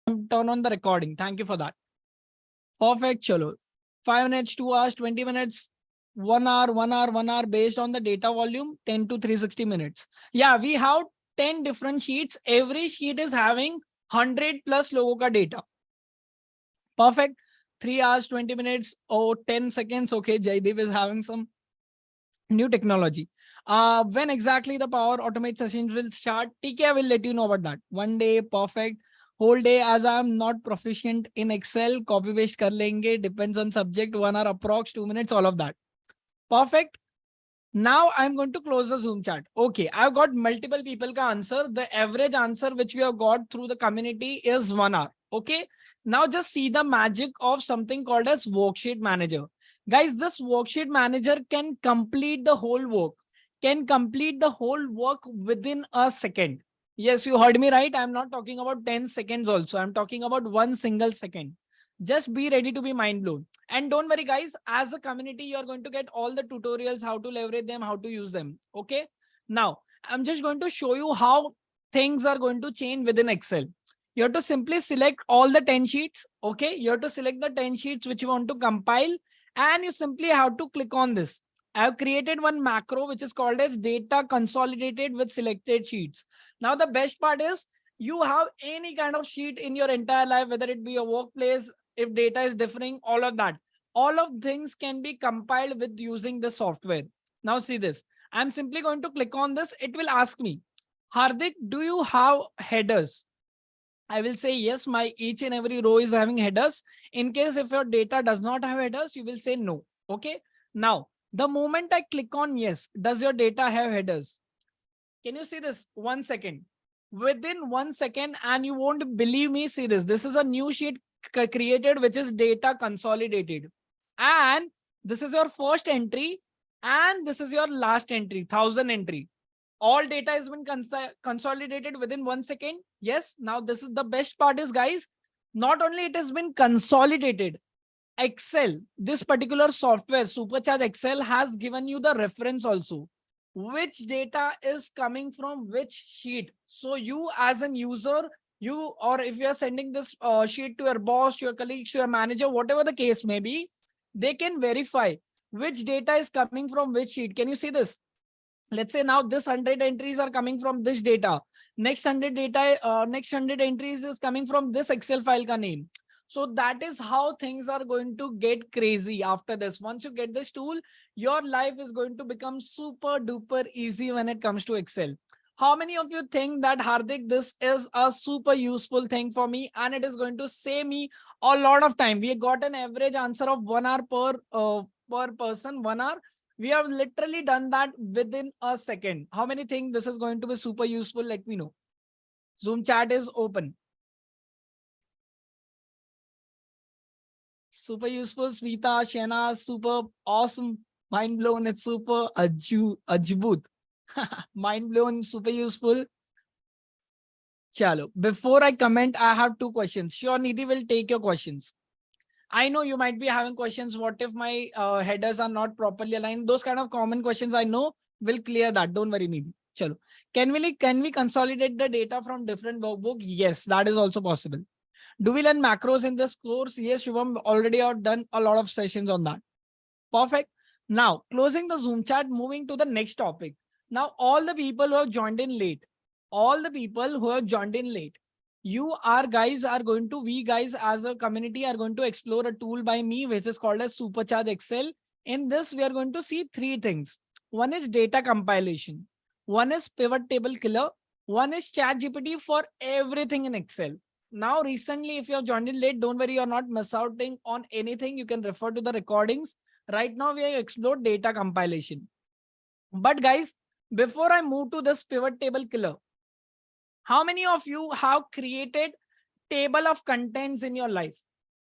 turn on the recording. Thank you for that. Perfect. Chalo. 5 minutes, 2 hours, 20 minutes, 1 hour, 1 hour, 1 hour based on the data volume, 10 to 360 minutes. Yeah, we have 10 different sheets. Every sheet is having 100 plus logo ka data. Perfect. 3 hours, 20 minutes, 10 seconds. Okay, Jaideep is having some new technology. When exactly the power automate sessions will start? TK will let you know about that. One day, perfect. Whole day, as I am not proficient in Excel, copy paste kar lenge, depends on subject, 1 hour approx, 2 minutes, all of that. Perfect. Now I'm going to close the Zoom chat. Okay, I've got multiple people ka answer. The average answer which we have got through the community is 1 hour. Okay. Now just see the magic of something called as worksheet manager. Guys, this worksheet manager can complete the whole work, can complete the whole work within a second. Yes, you heard me right. I'm not talking about 10 seconds also. I'm talking about 1 single second. Just be ready to be mind blown. And don't worry, guys, as a community, you're going to get all the tutorials, how to leverage them, how to use them. Okay. Now, I'm just going to show you how things are going to change within Excel. You have to simply select all the 10 sheets. Okay. You have to select the 10 sheets which you want to compile, and you simply have to click on this. I have created one macro which is called as data consolidated with selected sheets. Now, the best part is you have any kind of sheet in your entire life, whether it be a workplace, if data is differing, all of that. All of things can be compiled with using the software. Now see this. I'm simply going to click on this. It will ask me, Hardik, do you have headers? I will say yes, my each and every row is having headers. In case if your data does not have headers, you will say no. Okay. Now, the moment I click on yes, does your data have headers? Can you see this? 1 second. Within 1 second, and you won't believe me, see this. This is a new sheet created, which is data consolidated. And this is your first entry. And this is your last entry, 1000 entry. All data has been consolidated within 1 second. Yes. Now this is the best part is, guys, not only it has been consolidated, Excel, this particular software, Supercharge Excel, has given you the reference also. Which data is coming from which sheet. So you as an user, you, or if you are sending this sheet to your boss, your colleagues, to your manager, whatever the case may be, they can verify which data is coming from which sheet. Can you see this? Let's say now this 100 entries are coming from this data. Next 100 entries is coming from this Excel file ka name. So that is how things are going to get crazy after this. Once you get this tool, your life is going to become super duper easy when it comes to Excel. How many of you think that, Hardik, this is a super useful thing for me and it is going to save me a lot of time? We got an average answer of 1 hour per person, 1 hour. We have literally done that within a second. How many think this is going to be super useful? Let me know. Zoom chat is open. Super useful. Smita, Shena, super awesome. Mind blown. It's super ajibut. Mind blown. Super useful. Chalo. Before I comment, I have 2 questions. Sure, Nidhi will take your questions. I know you might be having questions. What if my headers are not properly aligned? Those kind of common questions I know will clear that. Don't worry, Nidhi. Chalo. Can we consolidate the data from different workbook? Yes, that is also possible. Do we learn macros in this course? Yes, Shubham, already have done a lot of sessions on that. Perfect. Now, closing the Zoom chat, moving to the next topic. Now, all the people who have joined in late, we guys as a community are going to explore a tool by me, which is called as Supercharge Excel. In this, we are going to see 3 things. One is data compilation. One is pivot table killer. One is chat GPT for everything in Excel. Now, recently, if you have joined in late, don't worry, you're not missing on anything. You can refer to the recordings. Right now, we have explored data compilation. But guys, before I move to this pivot table killer, how many of you have created table of contents in your life?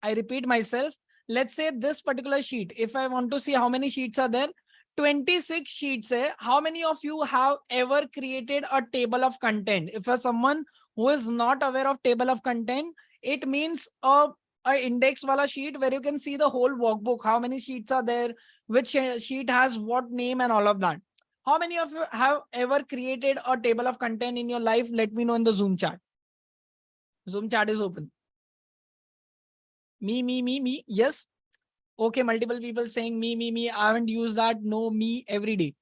I repeat myself. Let's say this particular sheet. If I want to see how many sheets are there, 26 sheets. How many of you have ever created a table of content? If you're someone who is not aware of table of content, it means a index wala sheet where you can see the whole workbook. How many sheets are there? Which sheet has what name and all of that. How many of you have ever created a table of content in your life? Let me know in the Zoom chat. Zoom chat is open. Me. Yes. Okay, multiple people saying me. I haven't used that. No, me every day.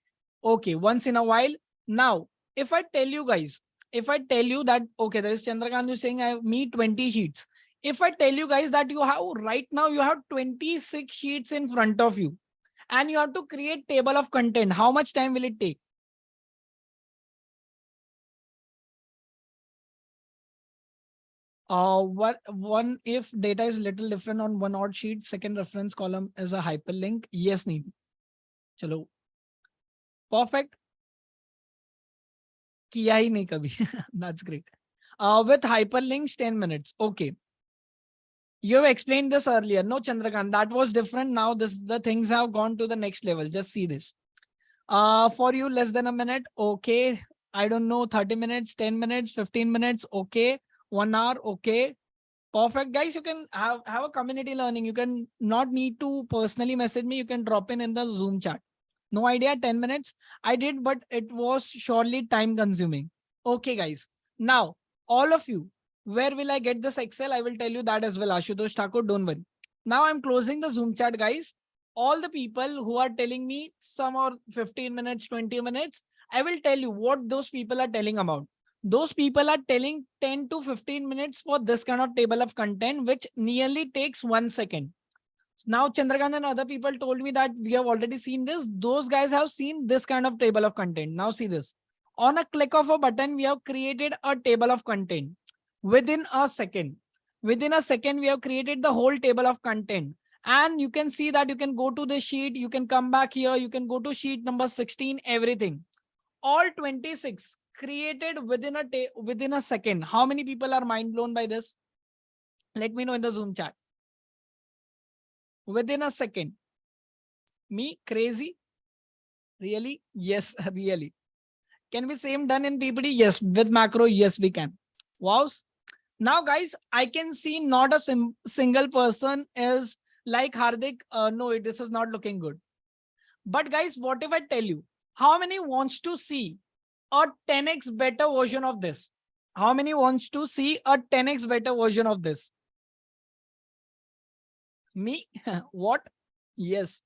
Okay, once in a while. Now, if I tell you guys, if I tell you that, okay, there is Chandrakant who's saying I have me 20 sheets. If I tell you guys that you have right now, you have 26 sheets in front of you and you have to create table of content, how much time will it take? What one if data is little different on one odd sheet, second reference column is a hyperlink. Yes, need. Chalo. Perfect. किया ही नहीं कभी. That's great. With hyperlinks, 10 minutes. Okay. You have explained this earlier. No, Chandrakant, that was different. Now the things have gone to the next level. Just see this. For you, less than a minute. Okay. I don't know, 30 minutes, 10 minutes, 15 minutes. Okay. 1 hour. Okay. Perfect. Guys, you can have a community learning. You can not need to personally message me. You can drop in the Zoom chat. No idea, 10 minutes. I did, but it was surely time consuming. Okay, guys. Now, all of you, where will I get this Excel? I will tell you that as well. Ashutosh Thakur, don't worry. Now I'm closing the Zoom chat, guys. All the people who are telling me some are 15 minutes, 20 minutes, I will tell you what those people are telling about. Those people are telling 10 to 15 minutes for this kind of table of content, which nearly takes 1 second. Now, Chandrakant and other people told me that we have already seen this. Those guys have seen this kind of table of content. Now see this. On a click of a button, we have created a table of content within a second. Within a second, we have created the whole table of content. And you can see that you can go to the sheet, you can come back here, you can go to sheet number 16, everything. All 26 created within a second. How many people are mind blown by this? Let me know in the Zoom chat. Within a second. Me crazy? Really? Yes, really. Can we same done in PPT? Yes. With macro? Yes, we can. Wow. Now, guys, I can see not a single person is like Hardik. No, this is not looking good. But guys, what if I tell you? How many wants to see a 10x better version of this? How many wants to see a 10x better version of this? Me? What? Yes.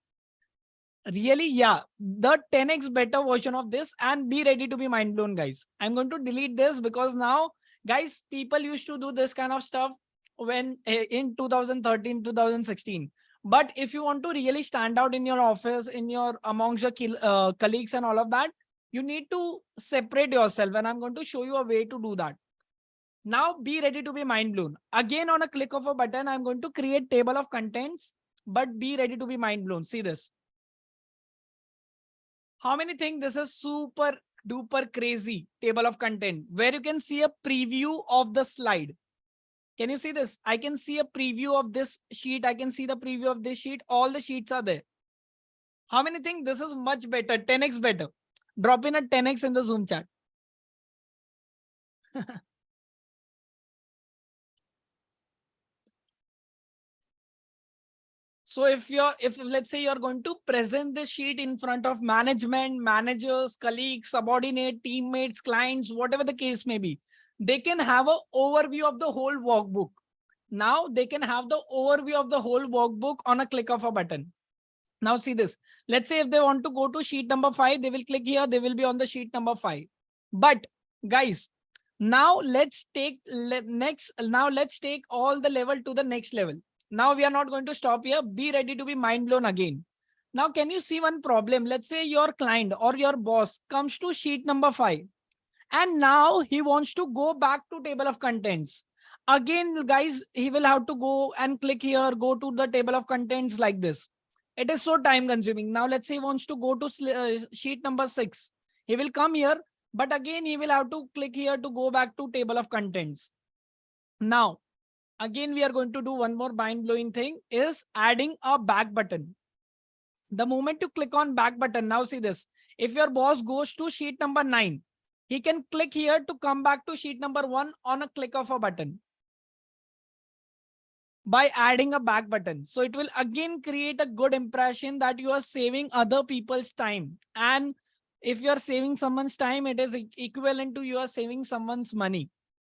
Really, yeah, the 10x better version of this, and be ready to be mind blown, guys. I'm going to delete this because now, guys, people used to do this kind of stuff when in 2013, 2016. But if you want to really stand out in your office, in your amongst your colleagues and all of that, you need to separate yourself. And I'm going to show you a way to do that. Now be ready to be mind blown. Again, on a click of a button, I'm going to create table of contents, but be ready to be mind blown. See this. How many think this is super duper crazy table of content where you can see a preview of the slide? Can you see this? I can see a preview of this sheet. I can see the preview of this sheet. All the sheets are there. How many think this is much better? 10x better. Drop in a 10x in the Zoom chat. So if let's say you're going to present this sheet in front of management, managers, colleagues, subordinate, teammates, clients, whatever the case may be, they can have an overview of the whole workbook. Now they can have the overview of the whole workbook on a click of a button. Now see this. Let's say if they want to go to sheet number 5, they will click here. They will be on the sheet number 5. But guys, now let's take all the level to the next level. Now we are not going to stop here. Be ready to be mind blown again. Now, can you see one problem? Let's say your client or your boss comes to sheet number 5 and now he wants to go back to table of contents. Again, guys, he will have to go and click here, go to the table of contents like this. It is so time consuming. Now, let's say he wants to go to sheet number 6. He will come here, but again, he will have to click here to go back to table of contents. Now, again, we are going to do one more mind-blowing thing is adding a back button. The moment you click on back button, now see this. If your boss goes to sheet number 9, he can click here to come back to sheet number 1 on a click of a button by adding a back button. So it will again create a good impression that you are saving other people's time. And if you are saving someone's time, it is equivalent to you are saving someone's money,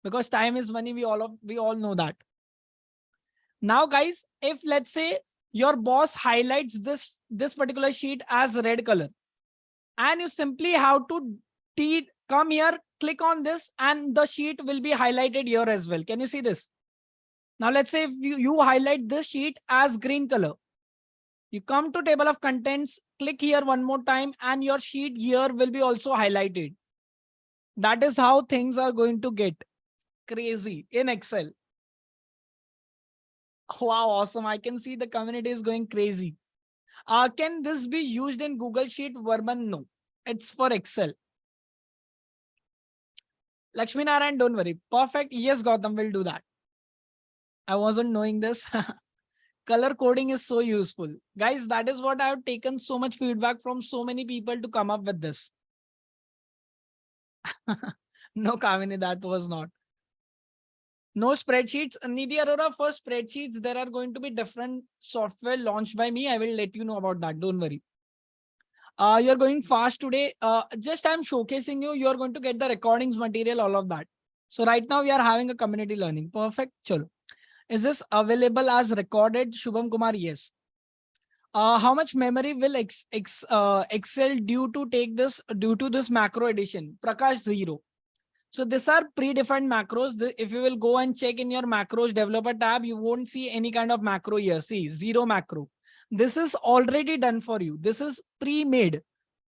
because time is money. We all know that. Now guys, if let's say your boss highlights this particular sheet as red color, and you simply have to come here, click on this, and the sheet will be highlighted here as well. Can you see this? Now let's say if you highlight this sheet as green color, you come to table of contents, click here one more time, and your sheet here will be also highlighted. That is how things are going to get crazy in Excel. Wow, awesome. I can see the community is going crazy. Can this be used in Google Sheet? Verman? No, it's for Excel. Lakshmi Narayan, don't worry. Perfect. Yes, Gautam will do that. I wasn't knowing this. Color coding is so useful. Guys, that is what I have taken so much feedback from so many people to come up with this. No, Kamini, that was not. No spreadsheets. Nidhi Arora, for spreadsheets, there are going to be different software launched by me. I will let you know about that. Don't worry. You're going fast today. Just I'm showcasing you. You're going to get the recordings material, all of that. So right now we are having a community learning. Perfect. Chalo. Is this available as recorded? Shubham Kumar, yes. How much memory will Excel due to this macro addition? Prakash, 0. So these are predefined macros. If you will go and check in your macros developer tab, you won't see any kind of macro here. See, 0 macro. This is already done for you. This is pre-made.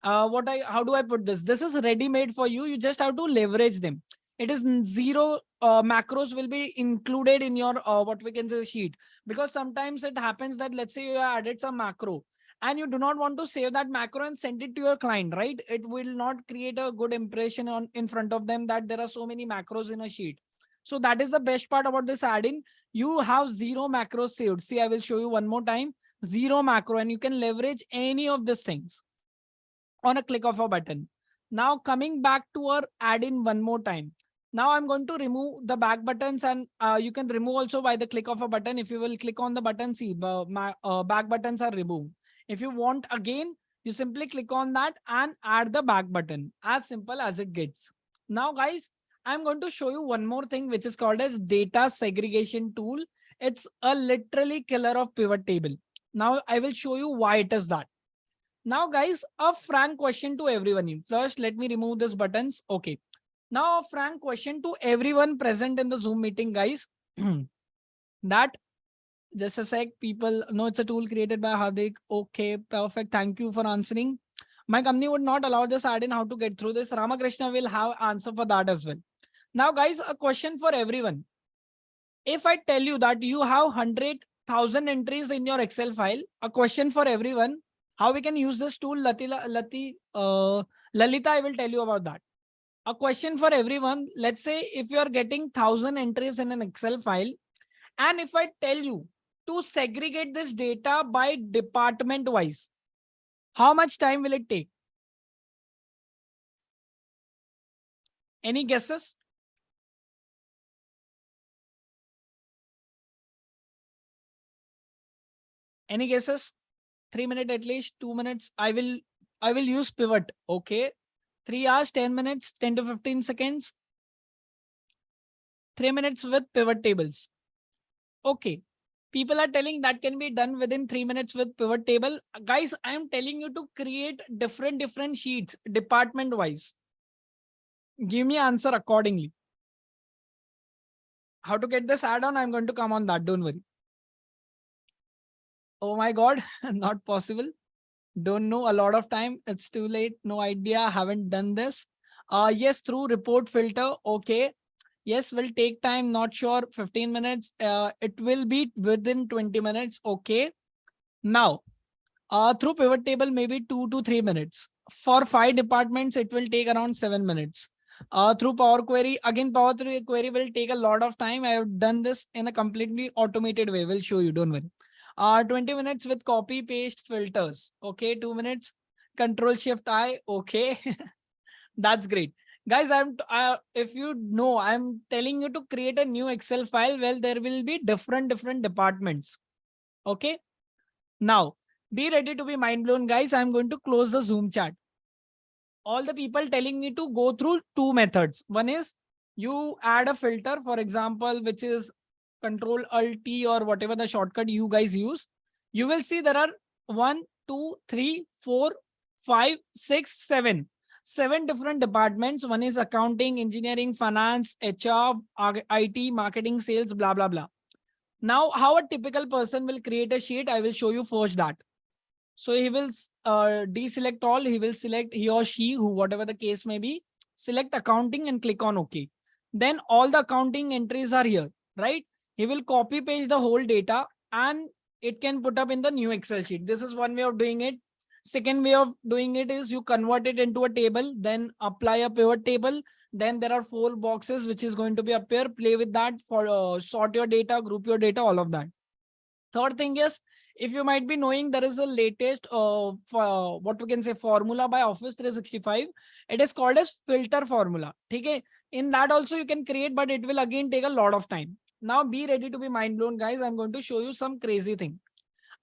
How do I put this? This is ready-made for you. You just have to leverage them. It is 0 macros will be included in your what we can say sheet, because sometimes it happens that let's say you added some macro and you do not want to save that macro and send it to your client, right? It will not create a good impression in front of them that there are so many macros in a sheet. So that is the best part about this add-in. You have 0 macros saved. See, I will show you one more time. 0 macro, and you can leverage any of these things on a click of a button. Now coming back to our add-in one more time. Now I'm going to remove the back buttons, and you can remove also by the click of a button. If you will click on the button, see back buttons are removed. If you want again, you simply click on that and add the back button. As simple as it gets. Now guys, I'm going to show you one more thing which is called as data segregation tool. It's a literally killer of pivot table. Now I will show you why it is that. Now guys, a frank question to everyone. First, let me remove these buttons. Okay. Now a frank question to everyone present in the Zoom meeting, guys. That, just a sec, people know it's a tool created by Hardik. Okay, perfect. Thank you for answering. My company would not allow this add-in. How to get through this? Ramakrishna will have answer for that as well. Now guys, a question for everyone. If I tell you that you have 100,000 entries in your Excel file, a question for everyone, how we can use this tool, Lalita, I will tell you about that. A question for everyone. Let's say if you are getting 1,000 entries in an Excel file, and if I tell you to segregate this data by department wise, how much time will it take? Any guesses? Any guesses? 3 minutes at least, 2 minutes. I will use pivot. Okay. 3 hours, 10 minutes, 10 to 15 seconds. 3 minutes with pivot tables. Okay. People are telling that can be done within 3 minutes with pivot table. Guys, I am telling you to create different sheets department wise. Give me answer accordingly. How to get this add-on? I'm going to come on that. Don't worry. Oh my God, not possible. Don't know, a lot of time. It's too late. No idea. Haven't done this. Yes, through report filter. Okay. Yes, will take time. Not sure. 15 minutes. It will be within 20 minutes. Okay. Now, through pivot table, maybe 2 to 3 minutes. For 5 departments, it will take around 7 minutes. Through Power Query, again, Power Query will take a lot of time. I have done this in a completely automated way. We'll show you. Don't worry. 20 minutes with copy paste filters. Okay, 2 minutes. Control Shift I. Okay. That's great. Guys, if you know, I'm telling you to create a new Excel file. Well, there will be different departments. Okay. Now, be ready to be mind blown, guys. I'm going to close the Zoom chat. All the people telling me to go through 2 methods. One is you add a filter, for example, which is Control Alt T or whatever the shortcut you guys use, you will see there are 1, 2, 3, 4, 5, 6, 7. 7 different departments. One is accounting, engineering, finance, HR, IT, marketing, sales, blah, blah, blah. Now, how a typical person will create a sheet, I will show you first that. So he will deselect all, he will select he or she, who whatever the case may be, select accounting and click on OK. Then all the accounting entries are here, right? He will copy paste the whole data and it can put up in the new Excel sheet. This is one way of doing it. Second way of doing it is you convert it into a table, then apply a pivot table. Then there are 4 boxes which is going to be appear. Play with that for sort your data, group your data, all of that. Third thing is, if you might be knowing, there is the latest what we can say formula by Office 365. It is called as filter formula. Okay. In that also you can create, but it will again take a lot of time. Now be ready to be mind blown, guys. I'm going to show you some crazy thing.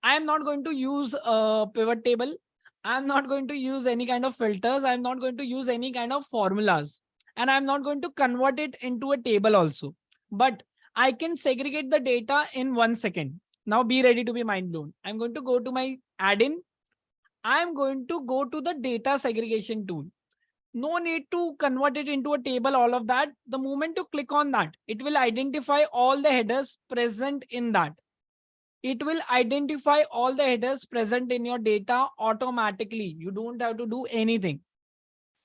I am not going to use a pivot table. I'm not going to use any kind of filters. I'm not going to use any kind of formulas. And I'm not going to convert it into a table also. But I can segregate the data in 1 second. Now be ready to be mind blown. I'm going to go to my add-in. I'm going to go to the data segregation tool. No need to convert it into a table, all of that. The moment you click on that, it will identify all the headers present in that. It will identify all the headers present in your data automatically. You don't have to do anything.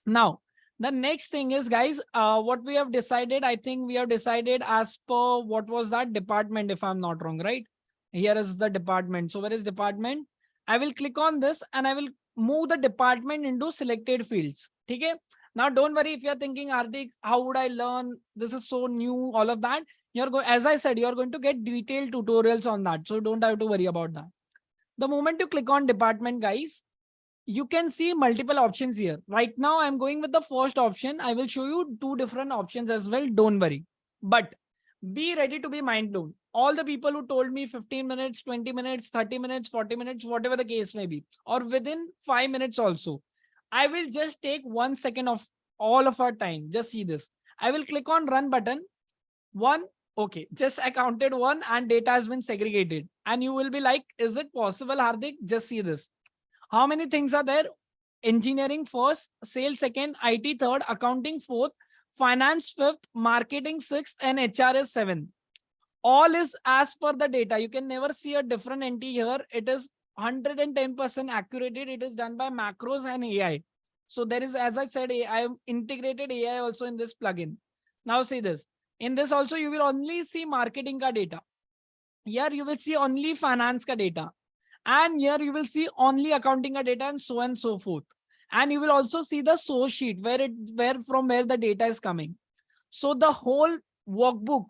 Now, the next thing is, guys, what we have decided, I think we have decided as per what was that department, if I'm not wrong, right? Here is the department. So where is department? I will click on this and I will move the department into selected fields. Okay. Now, don't worry if you're thinking, Hardik, how would I learn? This is so new, all of that. You're going, as I said, you're going to get detailed tutorials on that. So don't have to worry about that. The moment you click on department, guys, you can see multiple options here. Right now, I'm going with the first option. I will show you 2 different options as well. Don't worry. But be ready to be mind blown. All the people who told me 15 minutes, 20 minutes, 30 minutes, 40 minutes, whatever the case may be, or within 5 minutes also, I will just take 1 second of all of our time. Just see this. I will click on run button. 1. Okay, just I counted 1 and data has been segregated. And you will be like, is it possible, Hardik? Just see this. How many things are there? Engineering first, sales second, IT third, accounting fourth, finance fifth, marketing sixth, and HR is seventh. All is as per the data. You can never see a different entity here. It is 110% accurate. It is done by macros and AI. So there is, as I said, I have integrated AI also in this plugin. Now see this. In this also, you will only see marketing ka data. Here you will see only finance ka data. And here you will see only accounting data and so on and so forth. And you will also see the source sheet where from where the data is coming. So the whole workbook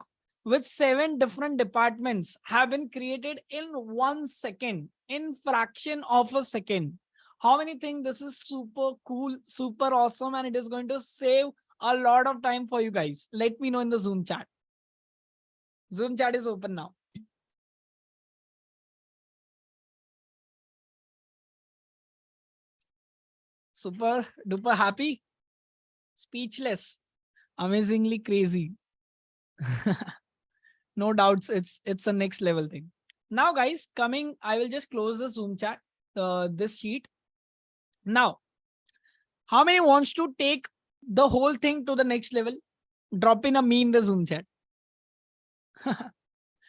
with 7 different departments have been created in 1 second, in fraction of a second. How many think this is super cool, super awesome, and it is going to save a lot of time for you guys? Let me know in the Zoom chat. Zoom chat is open now. Super duper happy, speechless, amazingly crazy. No doubts, it's a next level thing. Now, guys, coming, I will just close the Zoom chat, this sheet. Now, how many wants to take the whole thing to the next level? Drop in a me in the Zoom chat.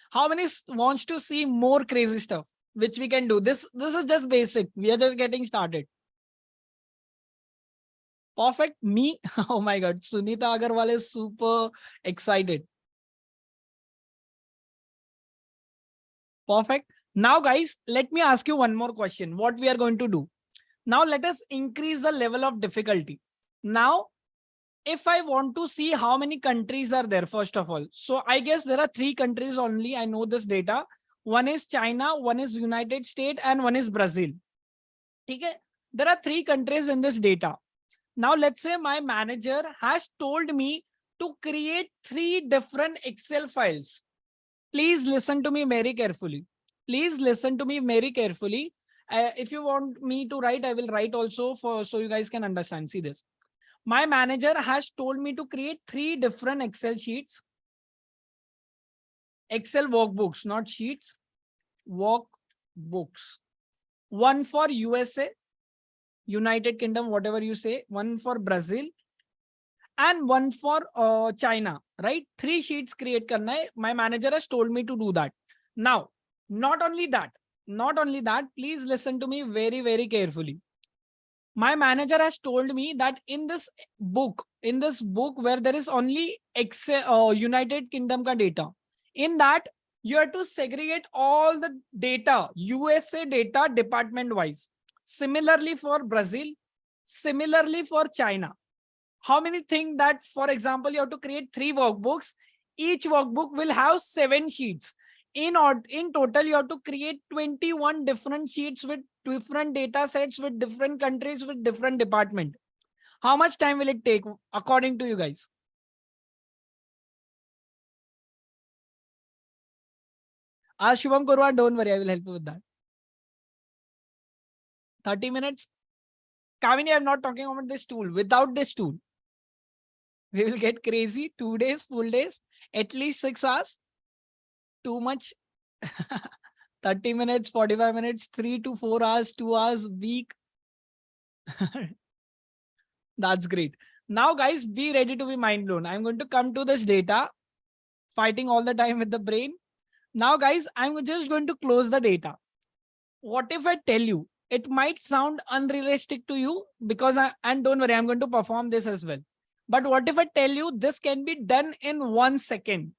How many wants to see more crazy stuff, which we can do? This is just basic. We are just getting started. Perfect. Me. Oh my God. Sunita Agarwal is super excited. Perfect. Now, guys, let me ask you one more question. What we are going to do? Now, let us increase the level of difficulty. Now, if I want to see how many countries are there, first of all. So I guess there are 3 countries only. I know this data. One is China, one is United States, and one is Brazil. Okay? There are 3 countries in this data. Now, let's say my manager has told me to create 3 different Excel files. Please listen to me very carefully. Please listen to me very carefully. If you want me to write, I will write also so you guys can understand. See this. My manager has told me to create 3 different Excel sheets. Excel workbooks, not sheets, workbooks. One for USA, United Kingdom, whatever you say, one for Brazil, and one for China, right? 3 sheets create karna hai. My manager has told me to do that. Now, not only that, please listen to me very, very carefully. My manager has told me that in this book where there is only United Kingdom ka data, in that you have to segregate all the data, USA data department wise. Similarly for Brazil, similarly for China. How many think that, for example, you have to create 3 workbooks. Each workbook will have 7 sheets. In total, you have to create 21 different sheets with different data sets, with different countries, with different department. How much time will it take according to you guys? Ask Shubham Kurwa, don't worry, I will help you with that. 30 minutes. Kavini, I'm not talking about this tool. Without this tool, we will get crazy. 2 days, full days, at least 6 hours. Too much. 30 minutes, 45 minutes, 3 to 4 hours, 2 hours, week. That's great. Now, guys, be ready to be mind blown. I'm going to come to this data, fighting all the time with the brain. Now, guys, I'm just going to close the data. What if I tell you? It might sound unrealistic to you because and don't worry, I'm going to perform this as well. But what if I tell you this can be done in 1 second?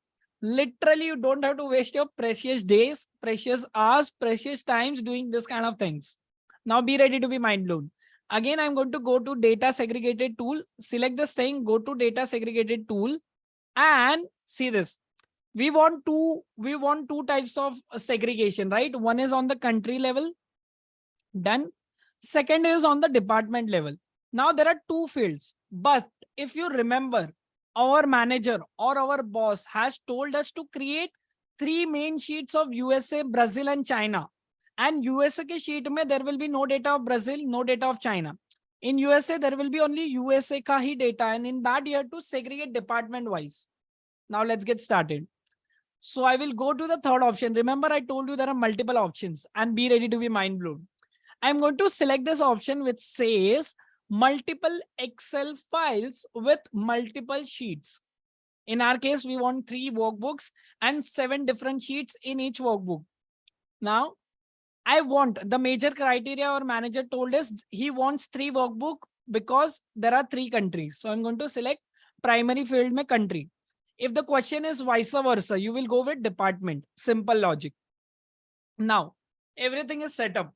Literally, you don't have to waste your precious days, precious hours, precious times doing this kind of things. Now be ready to be mind blown. Again, I'm going to go to data segregated tool, select this thing, go to data segregated tool, and see this. We want two types of segregation, right? One is on the country level. Done. Second is on the department level. Now there are 2 fields, but if you remember, our manager or our boss has told us to create 3 main sheets of USA, Brazil and China. And USA ke sheet mein there will be no data of Brazil, no data of China. In USA, there will be only USA ka hi data, and in that you have to segregate department wise. Now let's get started. So I will go to the third option. Remember, I told you there are multiple options, and be ready to be mind blown. I'm going to select this option which says multiple Excel files with multiple sheets. In our case, we want 3 workbooks and 7 different sheets in each workbook. Now, I want the major criteria our manager told us he wants 3 workbook because there are 3 countries. So I'm going to select primary field mein country. If the question is vice versa, you will go with department. Simple logic. Now, everything is set up.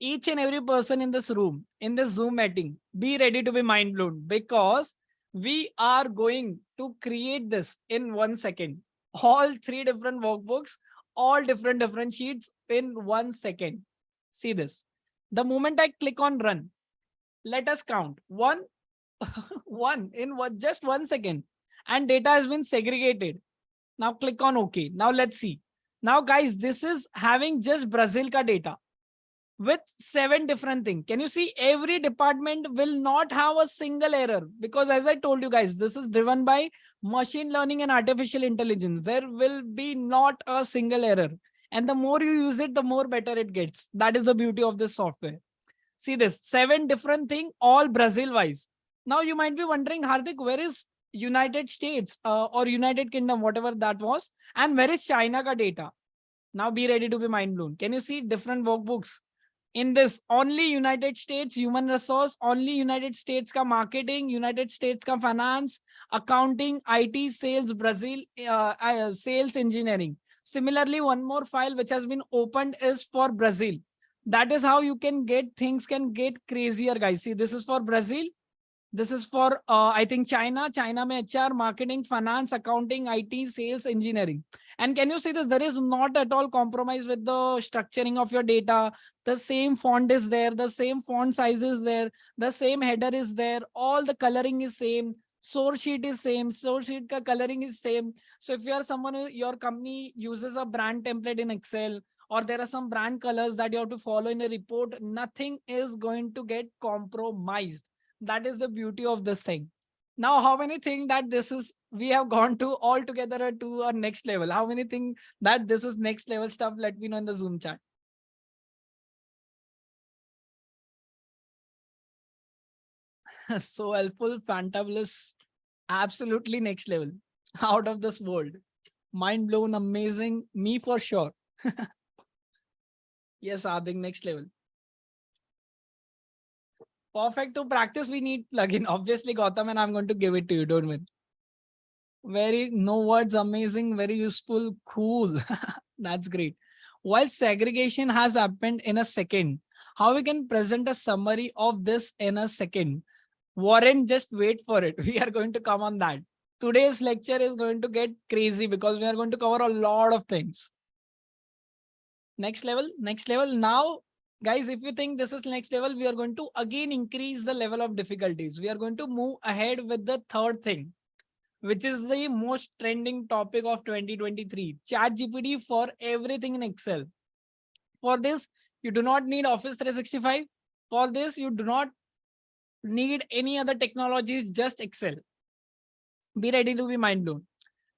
Each and every person in this room, in this Zoom meeting, be ready to be mind blown because we are going to create this in 1 second. All 3 different workbooks, all different sheets in 1 second. See this. The moment I click on run, let us count. One, just 1 second. And data has been segregated. Now click on OK. Now let's see. Now guys, this is having just Brazil ka data with 7 different things. Can you see every department will not have a single error? Because as I told you guys, this is driven by machine learning and artificial intelligence. There will be not a single error. And the more you use it, the more better it gets. That is the beauty of this software. See this, 7 different things, all Brazil wise. Now you might be wondering, Hardik, where is United States or United Kingdom, whatever that was, and where is China ka data? Now be ready to be mind blown. Can you see different workbooks? In this, only United States human resource, only United States ka marketing, United States ka finance, accounting, IT, sales, Brazil, sales engineering. Similarly, one more file which has been opened is for Brazil. That is how you can get things can get crazier, guys. See, this is for Brazil. This is for, I think, China. China mein HR, marketing, finance, accounting, IT, sales, engineering. And can you see this? There is not at all compromise with the structuring of your data. The same font is there. The same font size is there. The same header is there. All the coloring is same. Source sheet is same. Source sheet ka coloring is same. So if you are someone who, your company uses a brand template in Excel, or there are some brand colors that you have to follow in a report, nothing is going to get compromised. That is the beauty of this thing. Now, how many think that this is, we have gone to altogether to our next level? How many think that this is next level stuff? Let me know in the Zoom chat. So helpful, fantabulous, absolutely next level, out of this world. Mind blown, amazing, me for sure. Yes, Adik, next level. Perfect. To practice, we need plugin. Obviously, Gautam, and I'm going to give it to you. Don't worry. Very, no words, amazing, very useful, cool. That's great. While segregation has happened in a second, how we can present a summary of this in a second? Warren, just wait for it. We are going to come on that. Today's lecture is going to get crazy because we are going to cover a lot of things. Next level, next level. Now, guys, if you think this is next level, we are going to again increase the level of difficulties. We are going to move ahead with the third thing, which is the most trending topic of 2023, ChatGPT for everything in Excel. For this, you do not need Office 365. For this, you do not need any other technologies, just Excel. Be ready to be mind blown.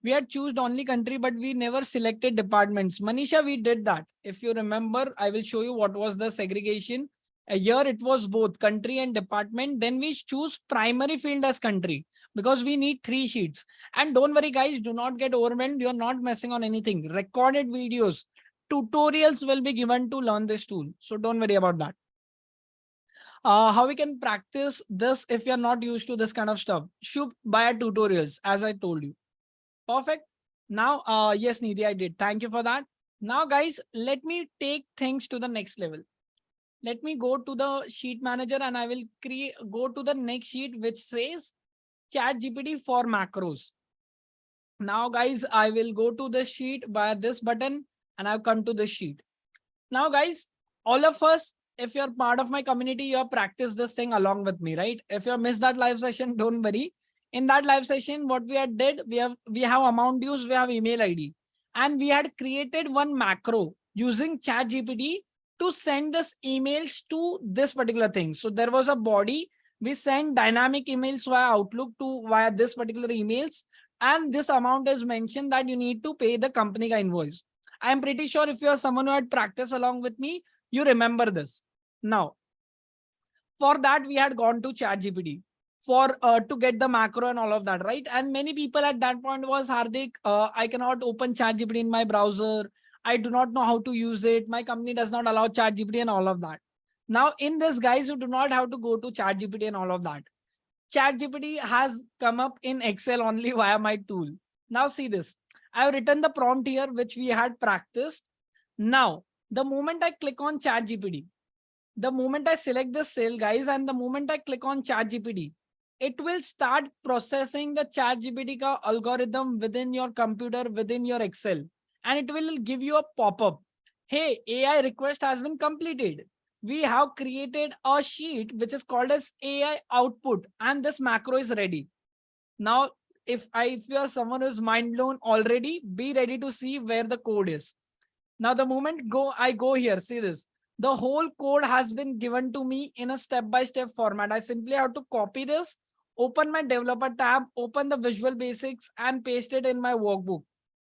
We had chosen only country, but we never selected departments. Manisha, we did that. If you remember, I will show you what was the segregation. Here it was both country and department. Then we choose primary field as country because we need 3 sheets. And don't worry, guys, do not get overwhelmed. You're not messing on anything. Recorded videos, tutorials will be given to learn this tool. So don't worry about that. How we can practice this if you're not used to this kind of stuff? Should buy tutorials, as I told you. Perfect. Now, yes, Nidhi, I did. Thank you for that. Now, guys, let me take things to the next level. Let me go to the sheet manager and I will go to the next sheet, which says ChatGPT for macros. Now, guys, I will go to the sheet by this button and I've come to this sheet. Now, guys, all of us, if you're part of my community, you have practiced this thing along with me, right? If you missed that live session, don't worry. In that live session, what we had did, we have amount dues, we have email ID, and we had created one macro using ChatGPT to send this emails to this particular thing. So there was a body. We send dynamic emails via Outlook to via this particular emails, and this amount is mentioned that you need to pay the company ka invoice. I'm pretty sure if you're someone who had practiced along with me, you remember this. Now, for that, we had gone to ChatGPT for to get the macro and all of that, right? And many people at that point was, Hardik, I cannot open ChatGPT in my browser. I do not know how to use it. My company does not allow ChatGPT and all of that. Now, in this, guys, you do not have to go to ChatGPT and all of that. ChatGPT has come up in Excel only via my tool. Now see this. I have written the prompt here, which we had practiced. Now, the moment I click on ChatGPT, the moment I select the cell, guys, and the moment I click on ChatGPT, it will start processing the ChatGPT ka algorithm within your computer, within your Excel, and it will give you a pop-up. Hey, AI request has been completed. We have created a sheet which is called as AI output, and this macro is ready. Now, if you are someone who's mind blown already, be ready to see where the code is. Now, the moment I go here, see this. The whole code has been given to me in a step-by-step format. I simply have to copy this, open my developer tab, open the Visual Basics and paste it in my workbook.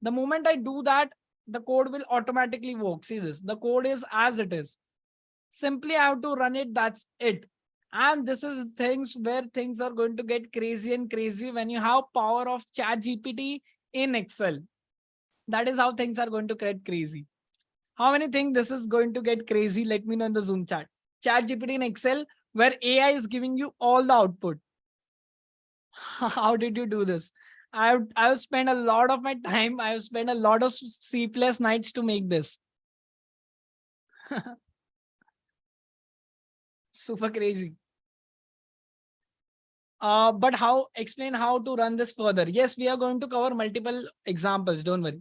The moment I do that, the code will automatically work. See this, the code is as it is. Simply I have to run it, that's it. And this is things where things are going to get crazy and crazy when you have power of ChatGPT in Excel. That is how things are going to get crazy. How many think this is going to get crazy? Let me know in the Zoom chat. ChatGPT in Excel, where AI is giving you all the output. How did you do this? I've spent a lot of my time. I've spent a lot of sleepless nights to make this. Super crazy. But explain how to run this further. Yes, we are going to cover multiple examples. Don't worry.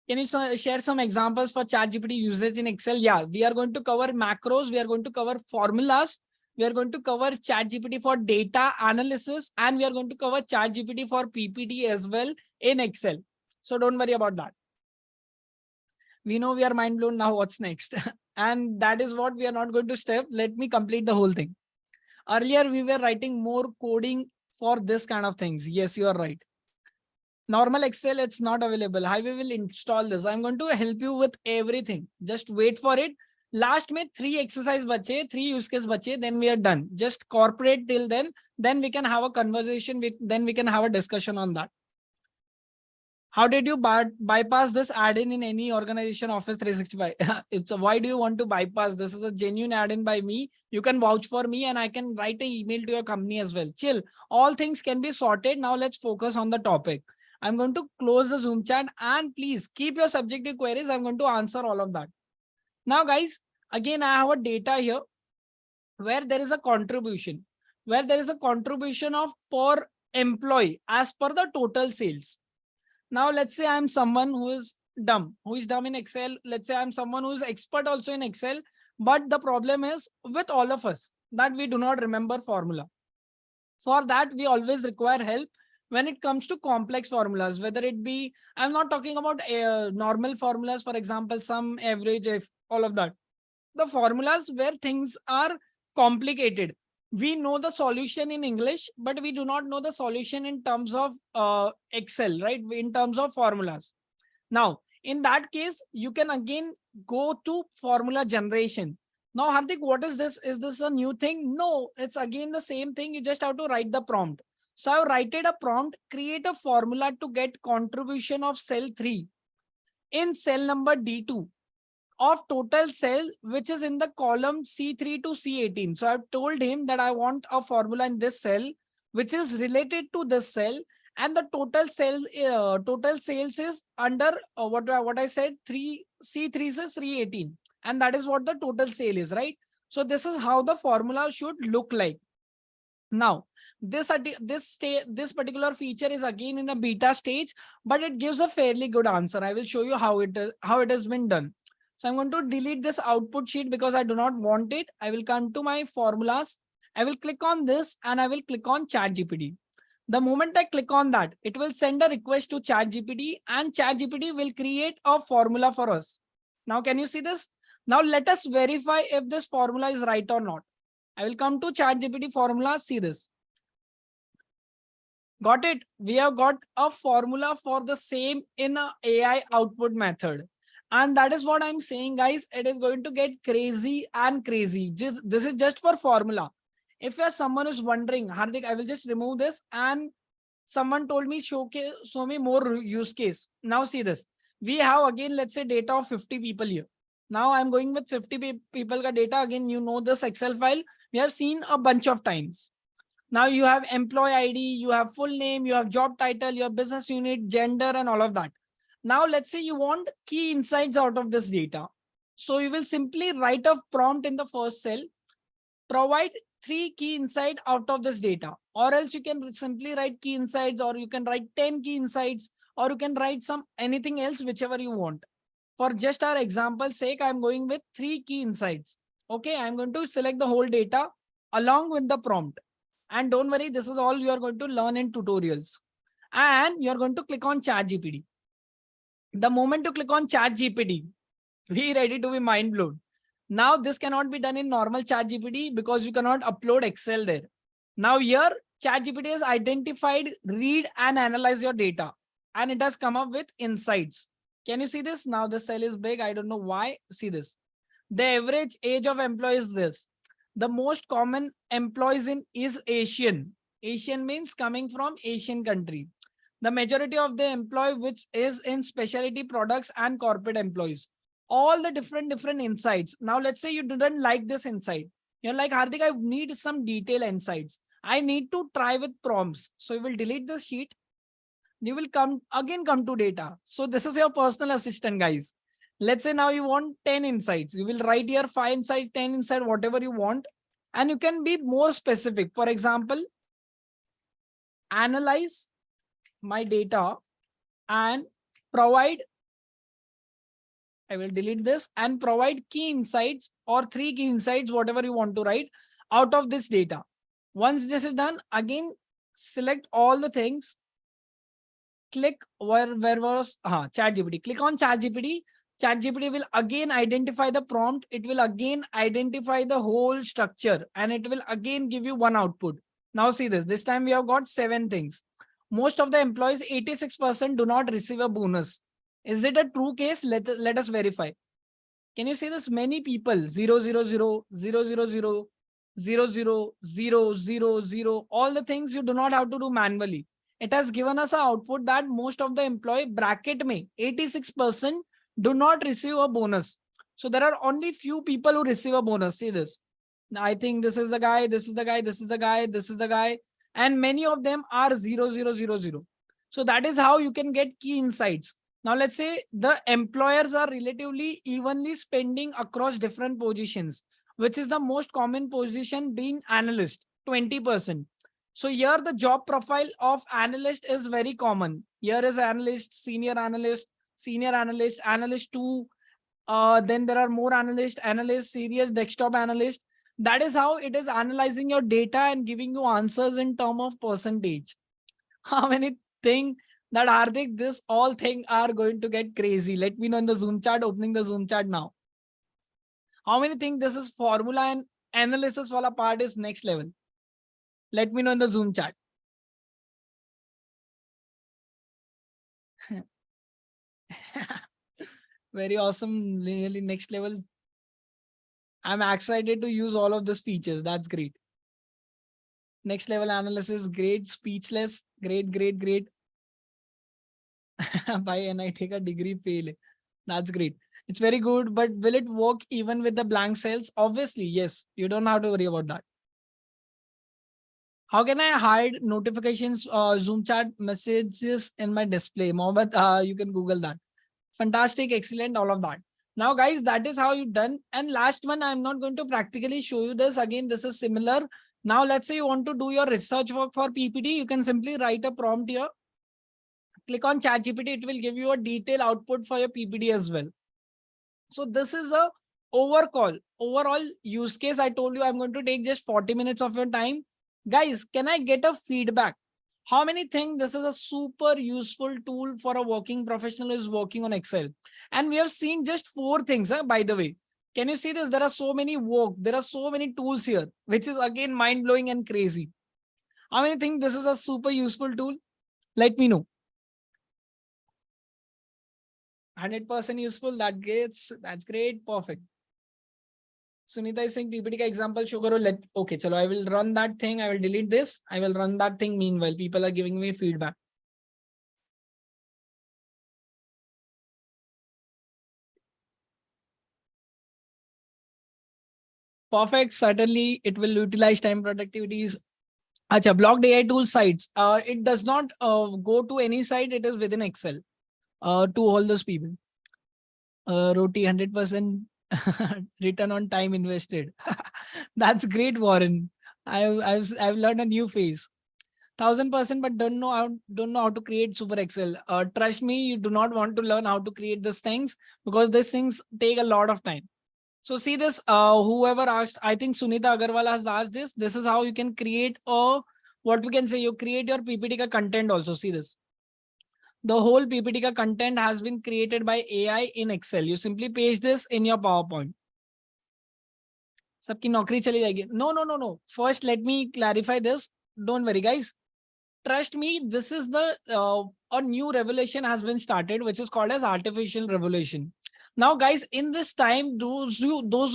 Can you share some examples for ChatGPT usage in Excel? Yeah, we are going to cover macros. We are going to cover formulas. We are going to cover ChatGPT for data analysis, and we are going to cover ChatGPT for PPT as well in Excel. So don't worry about that. We know we are mind blown now. What's next? And that is what we are not going to step. Let me complete the whole thing. Earlier, we were writing more coding for this kind of things. Yes, you are right. Normal Excel, it's not available. How we will install this? I'm going to help you with everything. Just wait for it. Last में 3 exercise bache, 3 use case bache, then we are done. Just corporate till then we can have a conversation with, then we can have a discussion on that. How did you bypass this add-in in any organization Office 365? Why do you want to bypass? This is a genuine add-in by me. You can vouch for me and I can write an email to your company as well. Chill. All things can be sorted. Now let's focus on the topic. I'm going to close the Zoom chat and please keep your subjective queries. I'm going to answer all of that. Now guys, again, I have a data here where there is a contribution, of per employee as per the total sales. Now, let's say I'm someone who is dumb in Excel. Let's say I'm someone who is expert also in Excel. But the problem is with all of us that we do not remember formula. For that, we always require help when it comes to complex formulas, whether it be, I'm not talking about normal formulas, for example, sum, average, if all of that. The formulas where things are complicated. We know the solution in English, but we do not know the solution in terms of Excel, right? In terms of formulas. Now, in that case, you can again go to formula generation. Now, Hardik, what is this? Is this a new thing? No, it's again the same thing. You just have to write the prompt. So I've written a prompt, create a formula to get contribution of cell 3 in cell number D2 of total cell, which is in the column C3 to C18. So I've told him that I want a formula in this cell, which is related to this cell, and the total sales is under what I said, C3 is 318, and that is what the total sale is, right? So this is how the formula should look like. Now, this particular feature is again in a beta stage, but it gives a fairly good answer. I will show you how it has been done. So I'm going to delete this output sheet because I do not want it. I will come to my formulas. I will click on this and I will click on ChatGPT. The moment I click on that, it will send a request to ChatGPT and ChatGPT will create a formula for us. Now, can you see this? Now let us verify if this formula is right or not. I will come to ChatGPT formula. See this. Got it? We have got a formula for the same in a AI output method. And that is what I'm saying, guys. It is going to get crazy and crazy. This is just for formula. If you're someone who's wondering, Hardik, I will just remove this. And someone told me, show me more use case. Now see this. We have again, let's say data of 50 people here. Now I'm going with 50 people ka data. Again, you know this Excel file. We have seen a bunch of times. Now you have employee ID, you have full name, you have job title, your business unit, gender, and all of that. Now, let's say you want key insights out of this data. So you will simply write a prompt in the first cell, provide 3 key insights out of this data, or else you can simply write key insights, or you can write 10 key insights, or you can write anything else, whichever you want. For just our example's sake, I'm going with 3 key insights. Okay, I'm going to select the whole data along with the prompt. And don't worry, this is all you are going to learn in tutorials. And you're going to click on ChatGPT. The moment you click on ChatGPT, be ready to be mind blown. Now this cannot be done in normal ChatGPT because you cannot upload Excel there. Now here ChatGPT has identified, read and analyze your data, and it has come up with insights. Can you see this? Now the cell is big. I don't know why. See this. The average age of employees is this. The most common employees is Asian. Asian means coming from Asian country. The majority of the employee which is in specialty products and corporate employees. All the different insights. Now let's say you didn't like this insight. You're like, Hardik, I need some detailed insights. I need to try with prompts. So you will delete the sheet. You will come to data. So this is your personal assistant, guys. Let's say now you want 10 insights. You will write here 5 insights, 10 insights, whatever you want. And you can be more specific. For example, analyze my data and provide, I will delete this, and provide key insights or 3 key insights, whatever you want to write out of this data. Once this is done, again, select all the things. Click where was ChatGPT. Click on ChatGPT. ChatGPT will again identify the prompt. It will again identify the whole structure and it will again give you one output. Now see this. This time we have got 7 things. Most of the employees, 86% do not receive a bonus. Is it a true case? Let us verify. Can you see this? Many people, 0, all the things you do not have to do manually. It has given us an output that most of the employee bracket may 86% do not receive a bonus. So there are only few people who receive a bonus. See this. I think this is the guy, this is the guy, this is the guy, this is the guy. And many of them are 0. So that is how you can get key insights. Now, let's say the employers are relatively evenly spending across different positions, which is the most common position being analyst, 20%. So here the job profile of analyst is very common. Here is analyst, senior analyst, analyst 2. Then there are more analyst, serious desktop analyst. That is how it is analyzing your data and giving you answers in term of percentage. How many think that Hardik, this all thing are going to get crazy? Let me know in the Zoom chat, opening the Zoom chat now. How many think this is formula and analysis wala part is next level? Let me know in the Zoom chat. Very awesome, really next level. I'm excited to use all of these features. That's great. Next level analysis, great. Speechless, great. Bye, and I take a degree fail. That's great. It's very good, but will it work even with the blank cells? Obviously, yes. You don't have to worry about that. How can I hide notifications, Zoom chat messages in my display? Mohammed, you can Google that. Fantastic, excellent, all of that. Now, guys, that is how you done. And last one, I'm not going to practically show you this. Again, this is similar. Now, let's say you want to do your research work for PPT. You can simply write a prompt here. Click on ChatGPT. It will give you a detailed output for your PPT as well. So this is a overall use case. I told you I'm going to take just 40 minutes of your time. Guys, can I get a feedback? How many think this is a super useful tool for a working professional who is working on Excel? And we have seen just 4 things, by the way. Can you see this? There are so many there are so many tools here, which is again mind-blowing and crazy. How many think this is a super useful tool? Let me know. 100% useful. That's great. Perfect. Sunita is saying PPT ka example show karo. Okay, chalo, I will run that thing. I will delete this. I will run that thing. Meanwhile, people are giving me feedback. Perfect. Certainly, it will utilize time productivities. Acha, blocked AI tool sites. It does not go to any site. It is within Excel. To all those people. Roti 100% return on time invested. That's great, Warren. I've learned a new phase. 1000%, but don't know how to create super Excel. Trust me, you do not want to learn how to create these things because these things take a lot of time. So see this, whoever asked, I think Sunita Agarwal has asked this. This is how you can create what we can say, you create your PPT ka content also. See this. The whole PPT ka content has been created by AI in Excel. You simply paste this in your PowerPoint. Sabki naukri chali jayegi. No. First, let me clarify this. Don't worry, guys. Trust me, this is a new revolution has been started, which is called as artificial revolution. Now, guys, in this time, those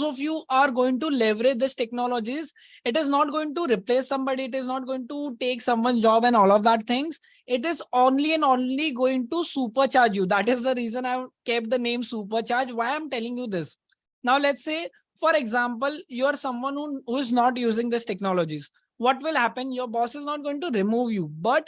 of you are going to leverage this technologies. It is not going to replace somebody. It is not going to take someone's job and all of that things. It is only and only going to supercharge you. That is the reason I've kept the name supercharge. Why I'm telling you this. Now, let's say, for example, you are someone who is not using these technologies. What will happen? Your boss is not going to remove you, but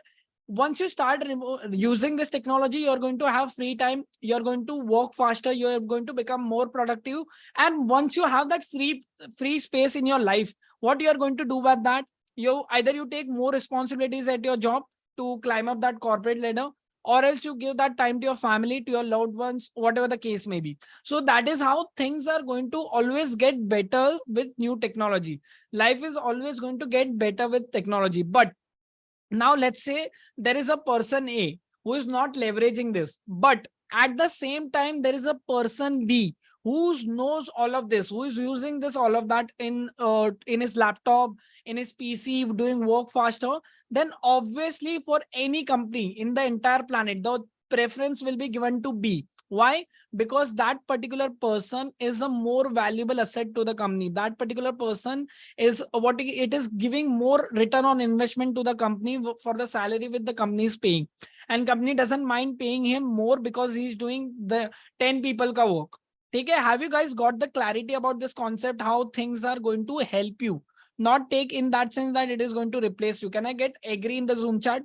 once you start using this technology, you're going to have free time. You're going to work faster. You're going to become more productive. And once you have that free space in your life, what you're going to do with that? Either you take more responsibilities at your job to climb up that corporate ladder, or else you give that time to your family, to your loved ones, whatever the case may be. So that is how things are going to always get better with new technology. Life is always going to get better with technology. But now let's say there is a person A who is not leveraging this, but At the same time, there is a person B who knows all of this, who is using this, all of that in his laptop, in his PC, doing work faster. Then obviously for any company in the entire planet, the preference will be given to B. Why? Because that particular person is a more valuable asset to the company. That particular person is what it is giving more return on investment to the company for the salary with the company is paying. And company doesn't mind paying him more because he's doing the 10 people ka work. Okay, have you guys got the clarity about this concept, how things are going to help you? Not take in that sense that it is going to replace you. Can I get agree in the Zoom chat?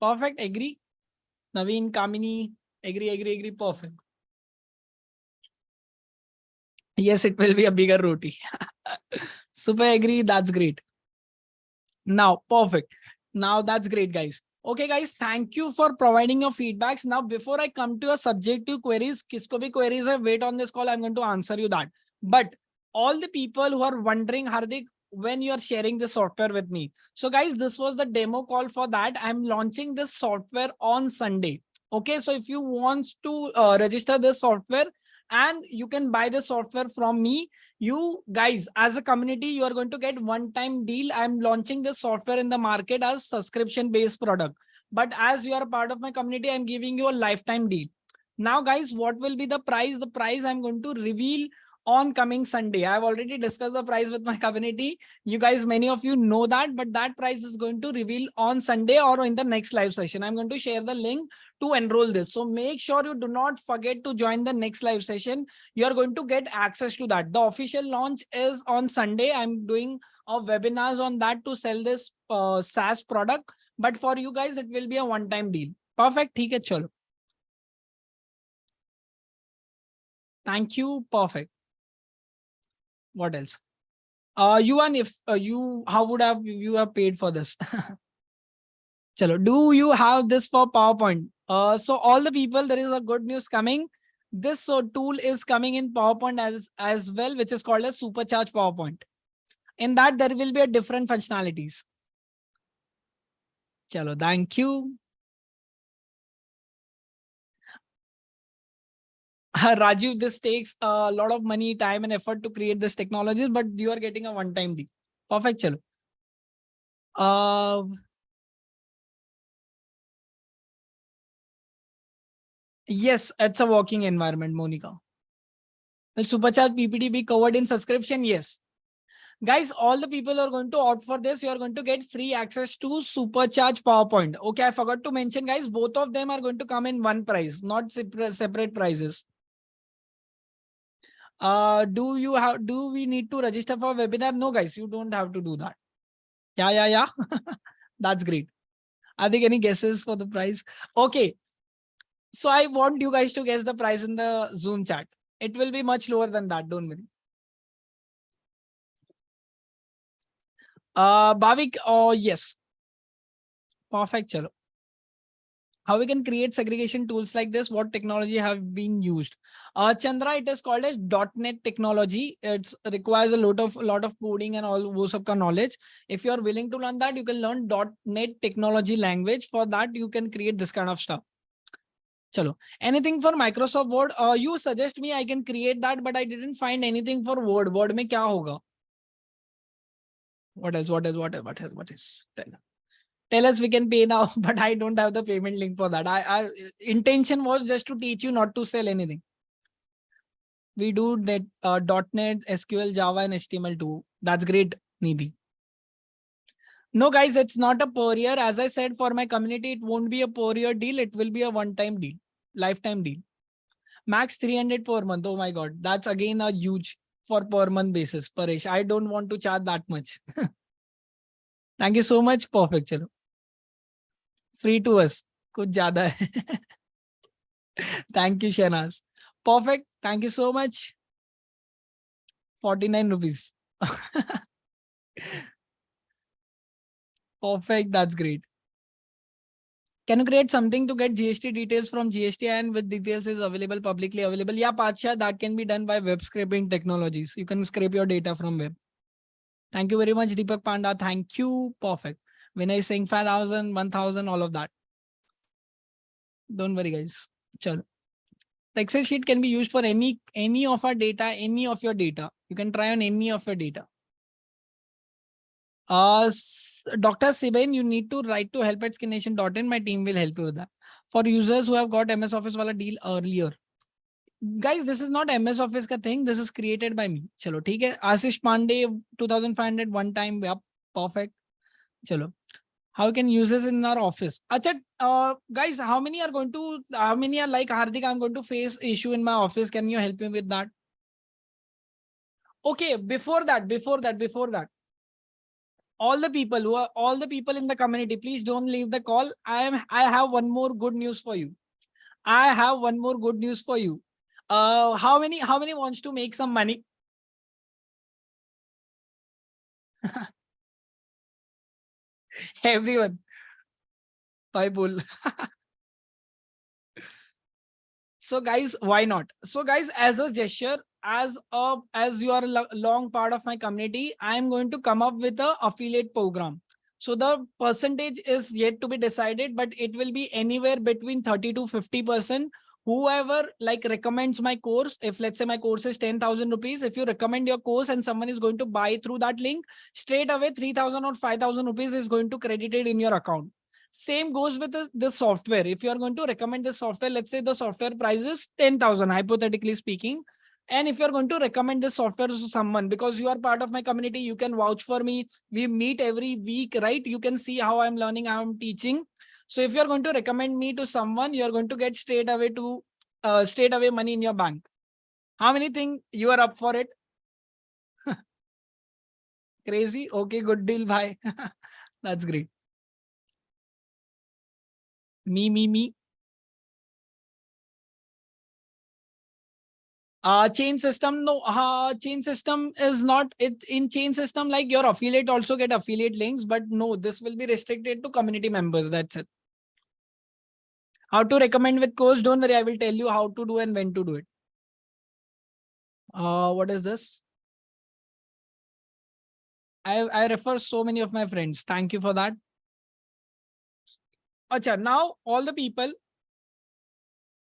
Perfect, agree. Naveen, Kamini, agree, perfect. Yes, it will be a bigger roti. Super agree, that's great. Now, perfect. Now that's great, guys. Okay, guys, thank you for providing your feedbacks. Now, before I come to your subjective queries, kisko bhi queries hai, wait on this call, I'm going to answer you that. But all the people who are wondering, Hardik, when you are sharing the software with me. So guys, this was the demo call for that. I'm launching this software on Sunday. Okay, so if you want to register this software and you can buy the software from me, you guys as a community, you are going to get one-time deal. I'm launching this software in the market as subscription based product, but as you are a part of my community, I'm giving you a lifetime deal. Now guys, what will be the price? The price I'm going to reveal on coming Sunday. I've already discussed the price with my community. You guys, many of you know that, but that price is going to reveal on Sunday or in the next live session. I'm going to share the link to enroll this. So make sure you do not forget to join the next live session. You are going to get access to that. The official launch is on Sunday. I'm doing a webinars on that to sell this SaaS product. But for you guys, it will be a one-time deal. Perfect. ठीक है, चलो. Thank you. Perfect. What else? You and if you, how would have you have paid for this? Chalo, do you have this for PowerPoint? So all the people, there is a good news coming. This tool is coming in PowerPoint as well, which is called a supercharge PowerPoint. In that, there will be a different functionalities. Chalo, thank you. Raju, this takes a lot of money, time and effort to create this technologies, but you are getting a one-time deal. Perfect. Chalo. Yes, it's a working environment, Monica. Will supercharge PPT be covered in subscription? Yes. Guys, all the people are going to opt for this. You are going to get free access to supercharge PowerPoint. Okay, I forgot to mention, guys, both of them are going to come in one price, not separate prices. Do we need to register for webinar? No, guys, you don't have to do that. Yeah. That's great. Are there any guesses for the price? Okay. So I want you guys to guess the price in the Zoom chat. It will be much lower than that. Don't worry. Bhavik, yes. Perfect. Chalo. How we can create segregation tools like this? What technology have been used? Chandra, it is called as .NET technology. It requires a lot of coding and all those of knowledge. If you are willing to learn that, you can learn .NET technology language. For that, you can create this kind of stuff. Chalo. Anything for Microsoft Word? You suggest me, I can create that, but I didn't find anything for Word. Word mein kya hoga? What else? What is? Tell us, we can pay now, but I don't have the payment link for that. I intention was just to teach you, not to sell anything. We do .NET, SQL, Java, and HTML too. That's great, Nidhi. No, guys, it's not a per year. As I said, for my community, it won't be a per year deal. It will be a one-time deal, lifetime deal. Max 300 per month. Oh my God. That's again a huge for per month basis, Paresh. I don't want to charge that much. Thank you so much. Perfect. Chalo. Free to us. कुछ ज़्यादा है. Thank you, Shanaz. Perfect. Thank you so much. 49 rupees. Perfect. That's great. Can you create something to get GST details from GST and with details is available, publicly available? Yeah, Patsha, that can be done by web scraping technologies. You can scrape your data from web. Thank you very much, Deepak Panda. Thank you. Perfect. When I saying 5,000, 1,000, all of that. Don't worry, guys. Chalo. The Excel sheet can be used for any of our data, any of your data. You can try on any of your data. Dr. Sibain, you need to write to help@skinnation.in. My team will help you with that. For users who have got MS Office wala deal earlier. Guys, this is not MS Office ka thing. This is created by me. Chalo, theek hai. Ashish Pandey, 2500 one time. Yep, perfect. Chalo. How can use this in our office? Acha, guys, how many are like Hardik? I'm going to face issue in my office. Can you help me with that? Okay, before that. All the people in the community, please don't leave the call. I have one more good news for you. How many wants to make some money? Everyone. Bye, bull. So guys, why not? So guys, as a gesture, as you are a long part of my community, I am going to come up with a affiliate program. So the percentage is yet to be decided, but it will be anywhere between 30 to 50%. Whoever like recommends my course, if let's say my course is 10,000 rupees, if you recommend your course and someone is going to buy through that link, straight away 3,000 or 5,000 rupees is going to credited in your account. Same goes with the software. If you are going to recommend this software, let's say the software price is 10,000, hypothetically speaking. And if you're going to recommend this software to someone, because you are part of my community, you can vouch for me. We meet every week, right? You can see how I'm learning, how I'm teaching. So if you're going to recommend me to someone, you're going to get straight away money in your bank. How many think you are up for it? Crazy? Okay, good deal. Bye. That's great. Me. Chain system, no. Chain system is not it in chain system. Like your affiliate also get affiliate links, but no, this will be restricted to community members. That's it. How to recommend with course? Don't worry, I will tell you how to do and when to do it. What is this? I refer so many of my friends. Thank you for that. Acha, now all the people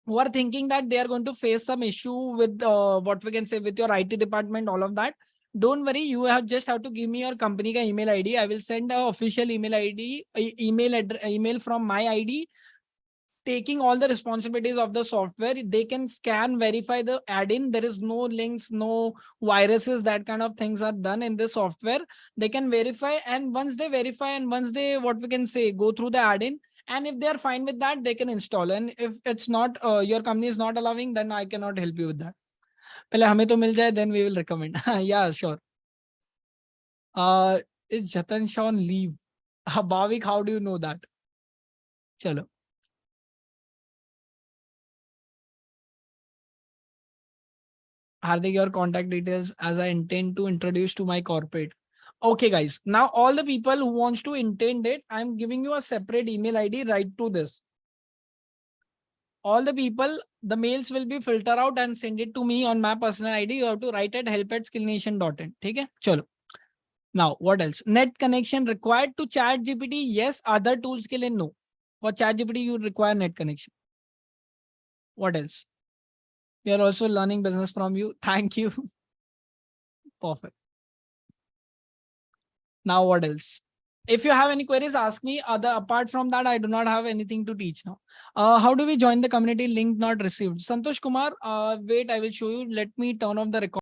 who are thinking that they are going to face some issue with what we can say with your IT department, all of that. Don't worry, you just have to give me your company ka email ID. I will send a official email ID, email from my ID, taking all the responsibilities of the software. They can scan, verify the add-in. There is no links, no viruses, that kind of things are done in the software. They can verify, and once they verify and once they, what we can say, go through the add-in, and if they are fine with that, they can install. And if it's not, your company is not allowing, then I cannot help you with that. Pehle hame to mil jaye, then we will recommend. Yeah, sure. Is Jatan Shah on leave? Bhavik, how do you know that? Chalo. Hardik, your contact details as I intend to introduce to my corporate. Okay, guys. Now all the people who wants to intend it, I'm giving you a separate email ID right to this. All the people, the mails will be filter out and send it to me on my personal ID. You have to write at help@skillnation.in. Okay? Chalo. Now, what else? Net connection required to chat GPT? Yes. Other tools ke liye no. For chat GPT, you require net connection. What else? We are also learning business from you. Thank you. Perfect. Now, what else? If you have any queries, ask me. Apart from that, I do not have anything to teach now. How do we join the community? Link not received. Santosh Kumar, wait, I will show you. Let me turn off the record.